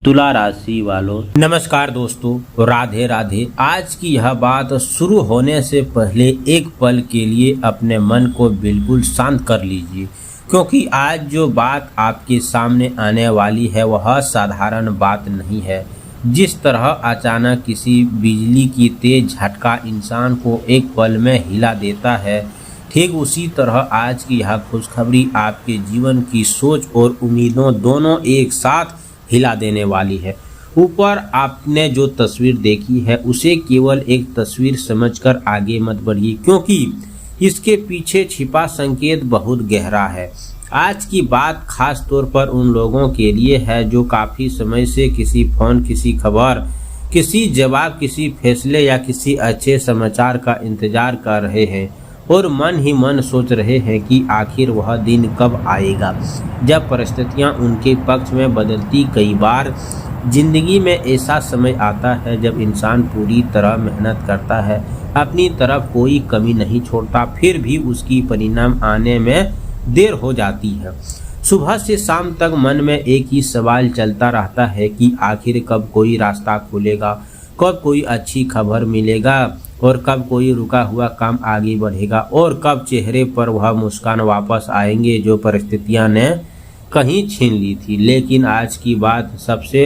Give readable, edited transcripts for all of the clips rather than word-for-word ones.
तुला राशि वालों, नमस्कार दोस्तों, राधे राधे। आज की यह बात शुरू होने से पहले एक पल के लिए अपने मन को बिल्कुल शांत कर लीजिए, क्योंकि आज जो बात आपके सामने आने वाली है वह साधारण बात नहीं है। जिस तरह अचानक किसी बिजली की तेज झटका इंसान को एक पल में हिला देता है, ठीक उसी तरह आज की यह खुशखबरी आपके जीवन की सोच और उम्मीदों दोनों एक साथ हिला देने वाली है। ऊपर आपने जो तस्वीर देखी है उसे केवल एक तस्वीर समझकर आगे मत बढ़िए, क्योंकि इसके पीछे छिपा संकेत बहुत गहरा है। आज की बात खास तौर पर उन लोगों के लिए है जो काफ़ी समय से किसी फोन, किसी खबर, किसी जवाब, किसी फैसले या किसी अच्छे समाचार का इंतजार कर रहे हैं और मन ही मन सोच रहे हैं कि आखिर वह दिन कब आएगा जब परिस्थितियां उनके पक्ष में बदलती। कई बार जिंदगी में ऐसा समय आता है जब इंसान पूरी तरह मेहनत करता है, अपनी तरफ कोई कमी नहीं छोड़ता, फिर भी उसकी परिणाम आने में देर हो जाती है। सुबह से शाम तक मन में एक ही सवाल चलता रहता है कि आखिर कब कोई रास्ता खुलेगा, कब कोई अच्छी खबर मिलेगा और कब कोई रुका हुआ काम आगे बढ़ेगा और कब चेहरे पर वह मुस्कान वापस आएंगे जो परिस्थितियां ने कहीं छीन ली थी। लेकिन आज की बात सबसे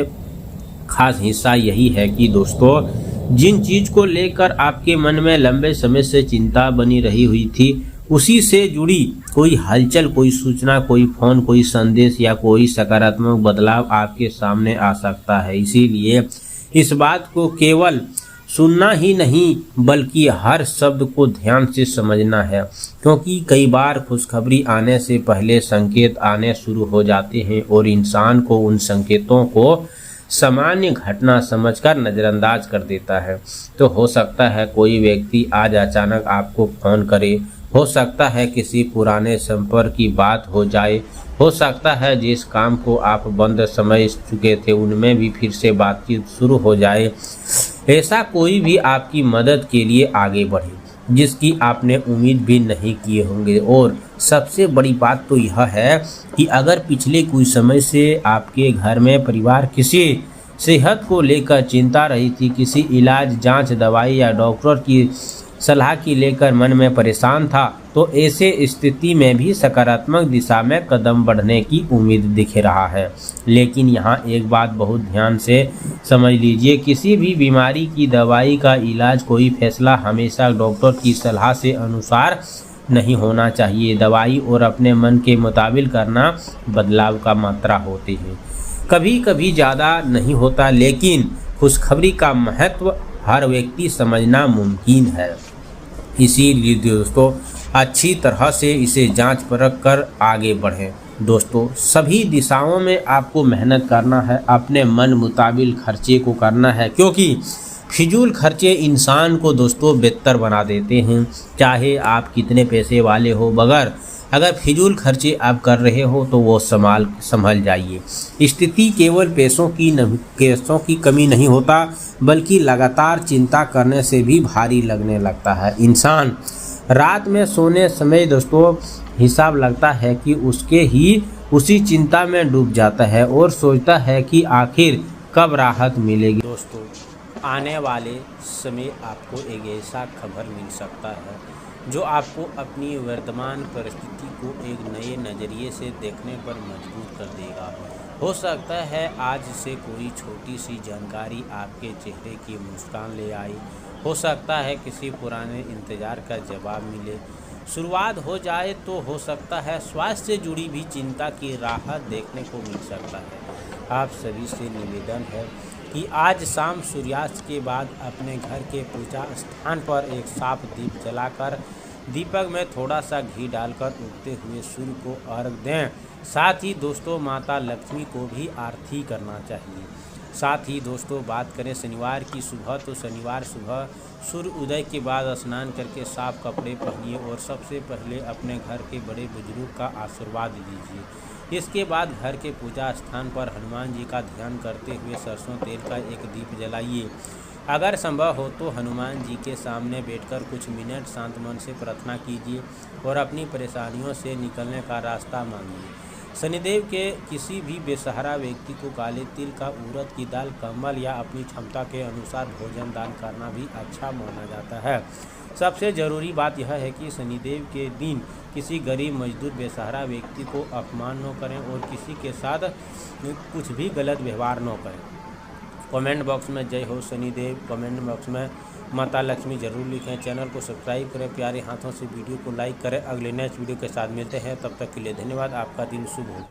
खास हिस्सा यही है कि दोस्तों, जिन चीज को लेकर आपके मन में लंबे समय से चिंता बनी रही हुई थी, उसी से जुड़ी कोई हलचल, कोई सूचना, कोई फोन, कोई संदेश या कोई सकारात्मक बदलाव आपके सामने आ सकता है। इसीलिए इस बात को केवल सुनना ही नहीं बल्कि हर शब्द को ध्यान से समझना है, क्योंकि कई बार खुशखबरी आने से पहले संकेत आने शुरू हो जाते हैं और इंसान को उन संकेतों को सामान्य घटना समझकर नज़रअंदाज कर देता है। तो हो सकता है कोई व्यक्ति आज अचानक आपको फोन करे, हो सकता है किसी पुराने संपर्क की बात हो जाए, हो सकता है जिस काम को आप बंद समझ चुके थे उनमें भी फिर से बातचीत शुरू हो जाए। ऐसा कोई भी आपकी मदद के लिए आगे बढ़े जिसकी आपने उम्मीद भी नहीं किए होंगे। और सबसे बड़ी बात तो यह है कि अगर पिछले कुछ समय से आपके घर में परिवार किसी सेहत को लेकर चिंता रही थी, किसी इलाज, जांच, दवाई या डॉक्टर की सलाह की लेकर मन में परेशान था, तो ऐसे स्थिति में भी सकारात्मक दिशा में कदम बढ़ने की उम्मीद दिख रहा है। लेकिन यहाँ एक बात बहुत ध्यान से समझ लीजिए, किसी भी बीमारी की दवाई का इलाज, कोई फैसला हमेशा डॉक्टर की सलाह से अनुसार नहीं होना चाहिए। दवाई और अपने मन के मुताबिक करना बदलाव का मात्रा होती है, कभी कभी ज़्यादा नहीं होता। लेकिन खुशखबरी का महत्व हर व्यक्ति समझना मुमकिन है। इसीलिए दोस्तों, अच्छी तरह से इसे जांच परख कर आगे बढ़ें। दोस्तों, सभी दिशाओं में आपको मेहनत करना है, अपने मन मुताबिक खर्चे को करना है, क्योंकि फिजूल खर्चे इंसान को दोस्तों बेहतर बना देते हैं। चाहे आप कितने पैसे वाले हो, मगर अगर फिजूल खर्चे आप कर रहे हो तो वो संभल जाइए। स्थिति केवल पैसों की कमी नहीं होता, बल्कि लगातार चिंता करने से भी भारी लगने लगता है। इंसान रात में सोने समय दोस्तों हिसाब लगता है कि उसी चिंता में डूब जाता है और सोचता है कि आखिर कब राहत मिलेगी। दोस्तों, आने वाले समय आपको एक ऐसा खबर मिल सकता है जो आपको अपनी वर्तमान परिस्थिति को एक नए नज़रिए से देखने पर मजबूर कर देगा। हो सकता है आज से कोई छोटी सी जानकारी आपके चेहरे की मुस्कान ले आई, हो सकता है किसी पुराने इंतज़ार का जवाब मिले, शुरुआत हो जाए, तो हो सकता है स्वास्थ्य से जुड़ी भी चिंता की राहत देखने को मिल सकता है। आप सभी से निवेदन है कि आज शाम सूर्यास्त के बाद अपने घर के पूजा स्थान पर एक साफ दीप जलाकर दीपक में थोड़ा सा घी डालकर उगते हुए सूर्य को अर्घ दें। साथ ही दोस्तों, माता लक्ष्मी को भी आरती करना चाहिए। साथ ही दोस्तों, बात करें शनिवार की सुबह, तो शनिवार सुबह सूर्य उदय के बाद स्नान करके साफ कपड़े पहनिए और सबसे पहले अपने घर के बड़े बुजुर्ग का आशीर्वाद लीजिए। इसके बाद घर के पूजा स्थान पर हनुमान जी का ध्यान करते हुए सरसों तेल का एक दीप जलाइए। अगर संभव हो तो हनुमान जी के सामने बैठकर कुछ मिनट शांत मन से प्रार्थना कीजिए और अपनी परेशानियों से निकलने का रास्ता मांगिए। शनिदेव के किसी भी बेसहारा व्यक्ति को काले तिल का, उड़द की दाल, कम्बल या अपनी क्षमता के अनुसार भोजन दान करना भी अच्छा माना जाता है। सबसे ज़रूरी बात यह है कि शनिदेव के दिन किसी गरीब, मजदूर, बेसहारा व्यक्ति को अपमान न करें और किसी के साथ कुछ भी गलत व्यवहार न करें। कमेंट बॉक्स में जय हो शनिदेव, कमेंट बॉक्स में माता लक्ष्मी जरूर लिखें। चैनल को सब्सक्राइब करें, प्यारे हाथों से वीडियो को लाइक करें। अगले नेक्स्ट वीडियो के साथ मिलते हैं, तब तक के लिए धन्यवाद। आपका दिन शुभ हो।